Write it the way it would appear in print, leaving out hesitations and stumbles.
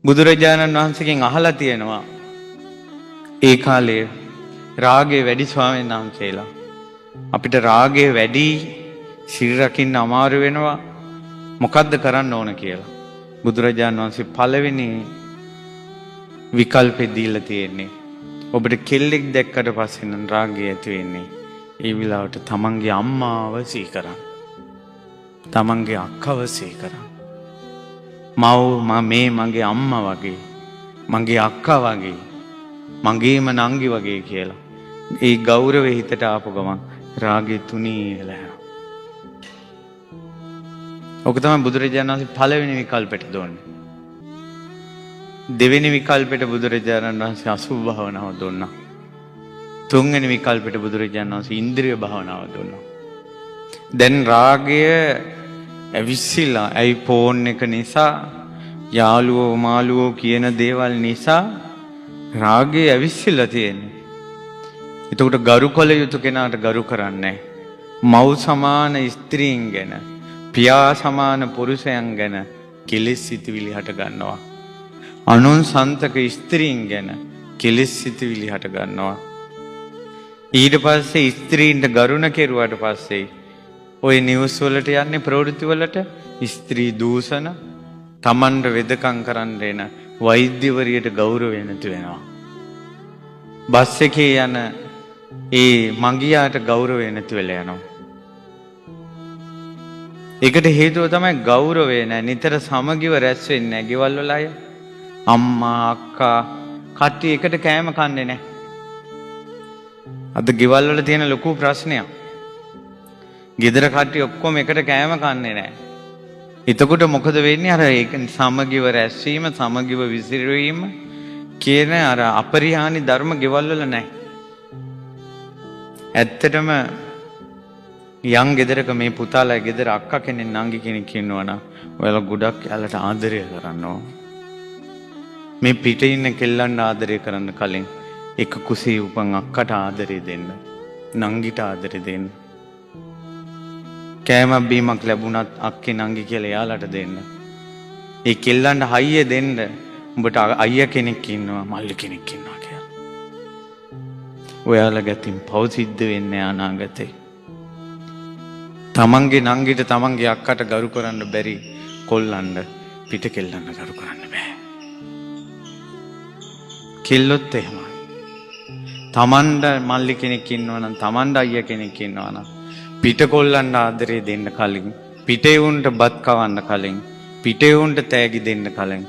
බුදුරජාණන් වහන්සේගෙන් අහලා තියෙනවා ඒ කාලේ රාගයේ වැඩි ස්වාමීන් වහන්සේලා අපිට රාගයේ වැඩි සිල් රකින්න අමාරු වෙනවා මොකද්ද කරන්න ඕන කියලා. බුදුරජාණන් වහන්සේ පළවෙනි විකල්පෙ දීලා තියෙන්නේ ඔබට කෙල්ලෙක් දැක්කට පස්සේ නම් රාගය ඇති වෙන්නේ ඒ විලාවට තමන්ගේ අම්මාව සිහි කරන්න. තමන්ගේ අක්කව සිහි කරන්න. මේ මගේ අම්මා වගේ මගේ අක්කා වගේ මගේම නංගි වගේ කියලා. ඒ ගෞරවය හිතට ආපු ගමන් රාගය තුනී වෙලා යනවා. ඔක තමයි බුදුරජාණන් වහන්සේ පළවෙනි විකල්පෙට දුන්නේ. දෙවෙනි විකල්පෙට බුදුරජාණන් වහන්සේ අසුභ භාවනාව දුන්නා. තුන්වෙනි විකල්පෙට බුදුරජාණන් වහන්සේ ඉන්ද්‍රිය භාවනාව දුන්නා. දැන් රාගය ඇවිස්සීලා ඇයි ෆෝන් එක නිසා යාළුවෝ මාළුවෝ කියන දේවල් නිසා රාගය ඇවිස්සීලා තියෙන්නේ. එතකොට ගරු කළ යුතු කෙනාට ගරු කරන්නේ මව් සමාන ස්ත්‍රීන් ගැන පියා සමාන පුරුෂයන් ගැන කෙලෙස් සිතුවිලි හට ගන්නවා. අනුන් සන්තක ස්ත්‍රීන් ගැන කෙලෙස් සිතුවිලි හට ගන්නවා. ඊට පස්සේ ස්ත්‍රීන්ට ගරුණ කෙරුවට පස්සේ ඔය නිවුස් වලට යන්නේ ප්‍රවෘත්ති වලට ස්ත්‍රී දූෂණ තමන්ට වෙදකම් කරන්න එන වෛද්‍යවරියට ගෞරවය නැති වෙනවා. බස් එකේ යන ඒ මගියාට ගෞරවය නැති වෙලා යනවා. ඒකට හේතුව තමයි ගෞරවය නැහැ. නිතර සමගිව රැස් වෙන්නේ නැහැ. ගෙවල් වල අය අම්මා අක්කා කට්ටිය එකට කෑම කන්නේ නැහැ. අද ගෙවල් වල තියෙන ලොකු ප්‍රශ්නයක්. ගෙදර කට්ටිය ඔක්කොම එකට කෑම කන්නේ නැහැ. එතකොට මොකද වෙන්නේ? අර ඒක සමගිව රැස්වීම සමගිව විසිරවීම කියන අර අපරිහානි ධර්ම ගෙවල් වල නැහැ. ඇත්තටම යම් ගෙදරක මේ පුතාලා ගෙදර අක්කා කෙනෙක් නංගි කෙනෙක් ඉන්නවනම් ඔයාලා ගොඩක් යාලට ආදරය කරනවා. මේ පිටේ ඉන්න කෙල්ලන්ට ආදරය කරන්න කලින් එක කුසේ උපන් අක්කට ආදරය දෙන්න. නංගිට ආදරය දෙන්න. කෑමක් බීමක් ලැබුණත් අක්කේ නංගි කියලා එයාලට දෙන්න. ඒ කෙල්ලන්ට හයිය දෙන්න. උඹට අයියා කෙනෙක් ඉන්නවා මල්ලි කෙනෙක් ඉන්නවා කියලා. ඔයාලා ගැතින් පව් සිද්ධ වෙන්නේ අනාගතේ. තමන්ගේ නංගිට තමන්ගේ අක්කට ගරු කරන්න බැරි කොල්ලන්ට පිට කෙල්ලන්ට ගරු කරන්න බෑ. කෙල්ලොත් එහෙමයි. තමන්ට මල්ලි කෙනෙක් ඉන්නවා නම් තමන්ට අයියා කෙනෙක් ඉන්නවා නම් පිට කොල්ලන්ට ආදරේ දෙන්න කලින් පිටේ උන්ට බත් කවන්න කලින් පිටේ උන්ට තෑගි දෙන්න කලින්